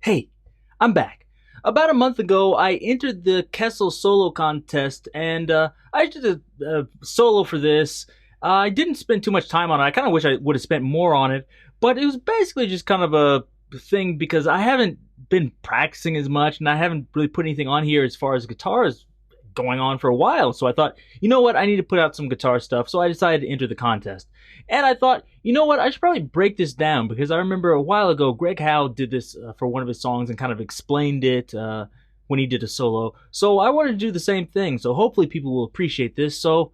Hey, I'm back. About a month ago, I entered the Keisel solo contest, and I did a solo for this. I didn't spend too much time on it. I kind of wish I would have spent more on it, but it was basically just kind of a thing because I haven't been practicing as much, and I haven't really put anything on here as far as guitar is going on for a while. So I thought, you know what, I need to put out some guitar stuff. So I decided to enter the contest. And I thought, you know what, I should probably break this down because I remember a while ago, Greg Howe did this for one of his songs and kind of explained it when he did a solo. So I wanted to do the same thing. So hopefully people will appreciate this. So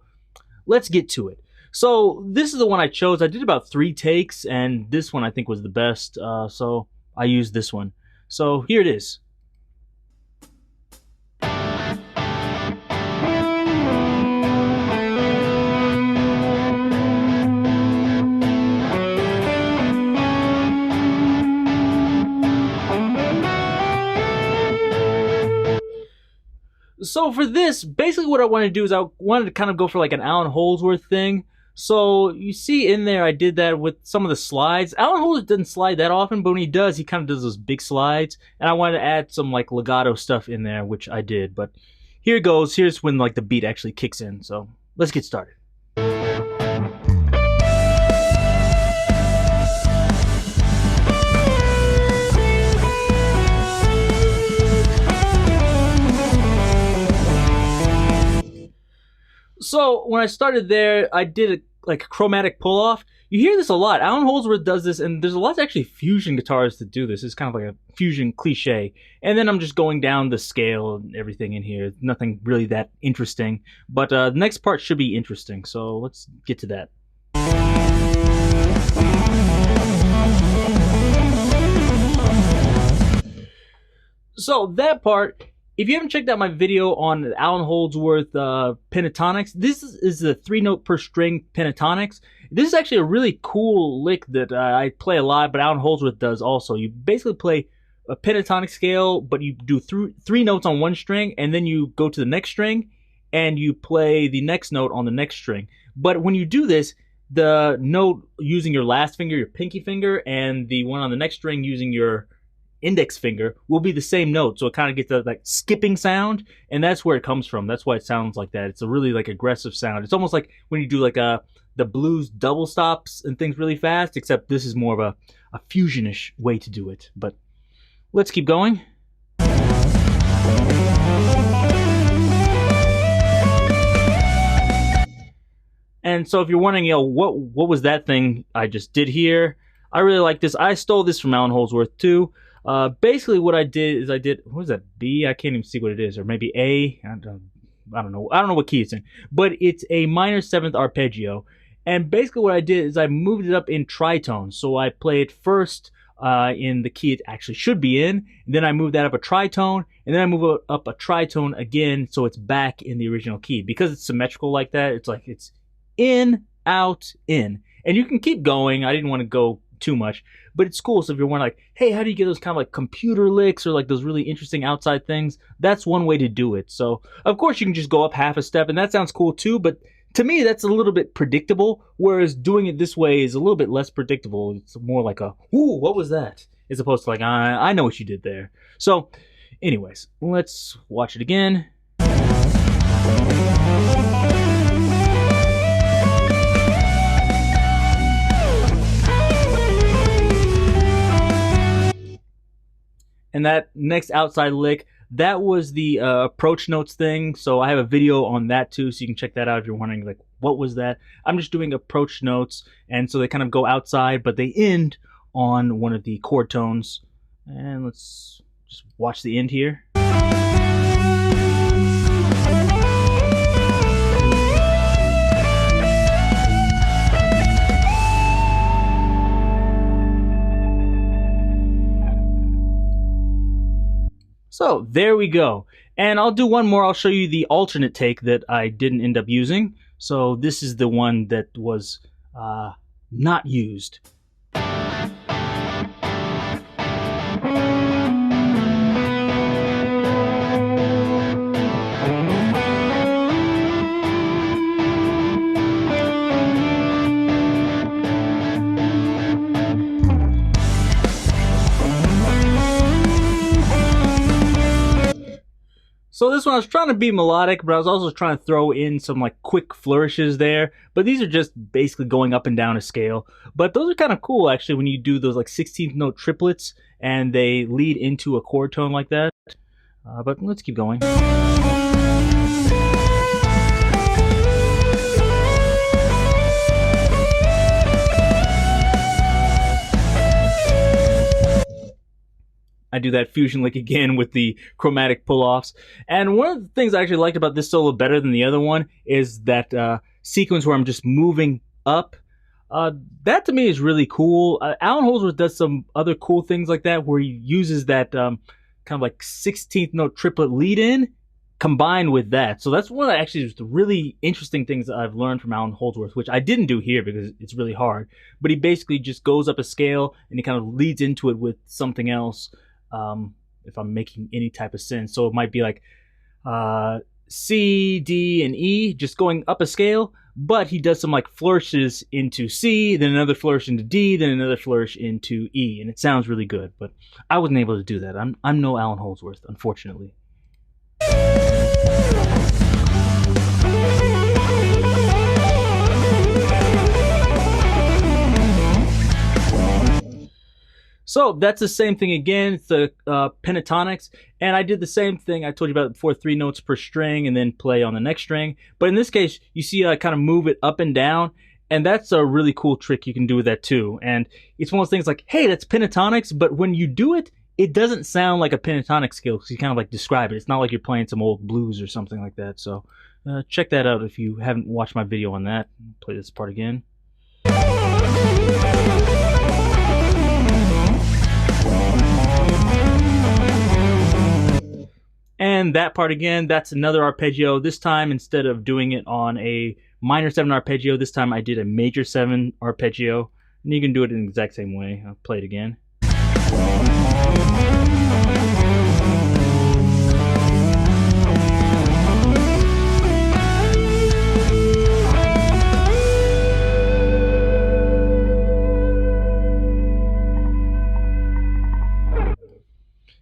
let's get to it. So this is the one I chose. I did about 3 takes, and this one I think was the best. So I used this one. So here it is. So for this, basically what I wanted to do is I wanted to kind of go for like an Allan Holdsworth thing. So you see in there I did that with some of the slides. Allan Holdsworth doesn't slide that often, but when he does, he kind of does those big slides. And I wanted to add some like legato stuff in there, which I did. But here it goes. Here's when like the beat actually kicks in. So let's get started. So when I started there, I did a chromatic pull-off. You hear this a lot. Allan Holdsworth does this, and there's a lot of actually fusion guitarists that do this. It's kind of like a fusion cliche. And then I'm just going down the scale and everything in here. Nothing really that interesting. But the next part should be interesting, so let's get to that. So that part, if you haven't checked out my video on Allan Holdsworth pentatonics, this is the 3-note per string pentatonics. This is actually a really cool lick that I play a lot, but Allan Holdsworth does also. You basically play a pentatonic scale, but you do 3 notes on one string, and then you go to the next string, and you play the next note on the next string. But when you do this, the note using your last finger, your pinky finger, and the one on the next string using your index finger will be the same note, so it kind of gets a like skipping sound, and that's where it comes from. That's why it sounds like that. It's a really like aggressive sound. It's almost like when you do like the blues double stops and things really fast, except this is more of a fusionish way to do it. But let's keep going. And so if you're wondering, you know, what was that thing I just did here? I really like this. I stole this from Allan Holdsworth too. Basically what I did is what is that, B? I can't even see what it is, or maybe A. I don't know what key it's in, but it's a minor 7th arpeggio. And basically what I did is I moved it up in tritone. So I play it first in the key it actually should be in, and then I move that up a tritone, and then I move it up a tritone again, so it's back in the original key. Because it's symmetrical like that, it's like it's in, out, in. And you can keep going. I didn't want to go too much, but it's cool. So if you're wondering like, hey, how do you get those kind of like computer licks or like those really interesting outside things, that's one way to do it. So of course you can just go up half a step, and that sounds cool too, but to me that's a little bit predictable, whereas doing it this way is a little bit less predictable. It's more like a, ooh, what was that, as opposed to like, I know what you did there. So anyways, let's watch it again. And that next outside lick, that was the approach notes thing. So I have a video on that too, so you can check that out if you're wondering like, what was that? I'm just doing approach notes, and so they kind of go outside, but they end on one of the chord tones. And let's just watch the end here. So there we go. And I'll do one more. I'll show you the alternate take that I didn't end up using. So this is the one that was not used. So this one I was trying to be melodic, but I was also trying to throw in some like quick flourishes there. But these are just basically going up and down a scale. But those are kind of cool actually when you do those like 16th note triplets and they lead into a chord tone like that. But let's keep going. I do that fusion lick again with the chromatic pull-offs. And one of the things I actually liked about this solo better than the other one is that sequence where I'm just moving up. That to me is really cool. Allan Holdsworth does some other cool things like that where he uses that kind of like 16th note triplet lead-in combined with that. So that's one of actually the really interesting things that I've learned from Allan Holdsworth, which I didn't do here because it's really hard. But he basically just goes up a scale and he kind of leads into it with something else. If I'm making any type of sense. So it might be like C, D, and E, just going up a scale, but he does some like flourishes into C, then another flourish into D, then another flourish into E, and it sounds really good, but I wasn't able to do that. I'm no Allan Holdsworth, unfortunately. So that's the same thing again. It's the pentatonics, and I did the same thing I told you about before, 3 notes per string and then play on the next string. But in this case, you see I kind of move it up and down, and that's a really cool trick you can do with that too. And it's one of those things like, hey, that's pentatonics, but when you do it, it doesn't sound like a pentatonic scale because you kind of like describe it. It's not like you're playing some old blues or something like that. So check that out if you haven't watched my video on that. Play this part again. And that part again, that's another arpeggio. This time, instead of doing it on a minor 7 arpeggio, this time I did a major 7 arpeggio. And you can do it in the exact same way. I'll play it again.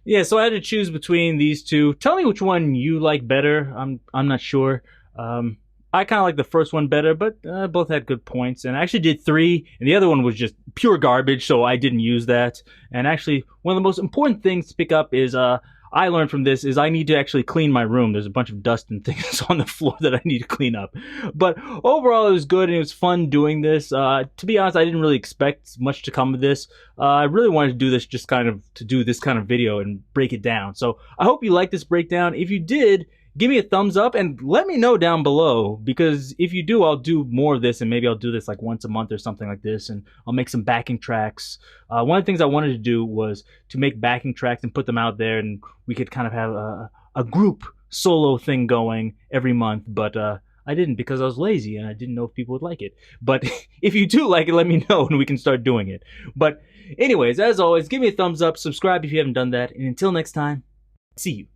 Yeah, so I had to choose between these two. Tell me which one you like better. I'm not sure. I kind of like the first one better, but both had good points. And I actually did 3, and the other one was just pure garbage, so I didn't use that. And actually, one of the most important things to pick up is I learned from this is I need to actually clean my room. There's a bunch of dust and things on the floor that I need to clean up. But overall, it was good and it was fun doing this. To be honest, I didn't really expect much to come of this. I really wanted to do this just kind of to do this kind of video and break it down. So I hope you liked this breakdown. If you did, give me a thumbs up and let me know down below, because if you do, I'll do more of this, and maybe I'll do this like once a month or something like this, and I'll make some backing tracks. One of the things I wanted to do was to make backing tracks and put them out there, and we could kind of have a group solo thing going every month, but I didn't because I was lazy and I didn't know if people would like it. But if you do like it, let me know and we can start doing it. But anyways, as always, give me a thumbs up, subscribe if you haven't done that, and until next time, see you.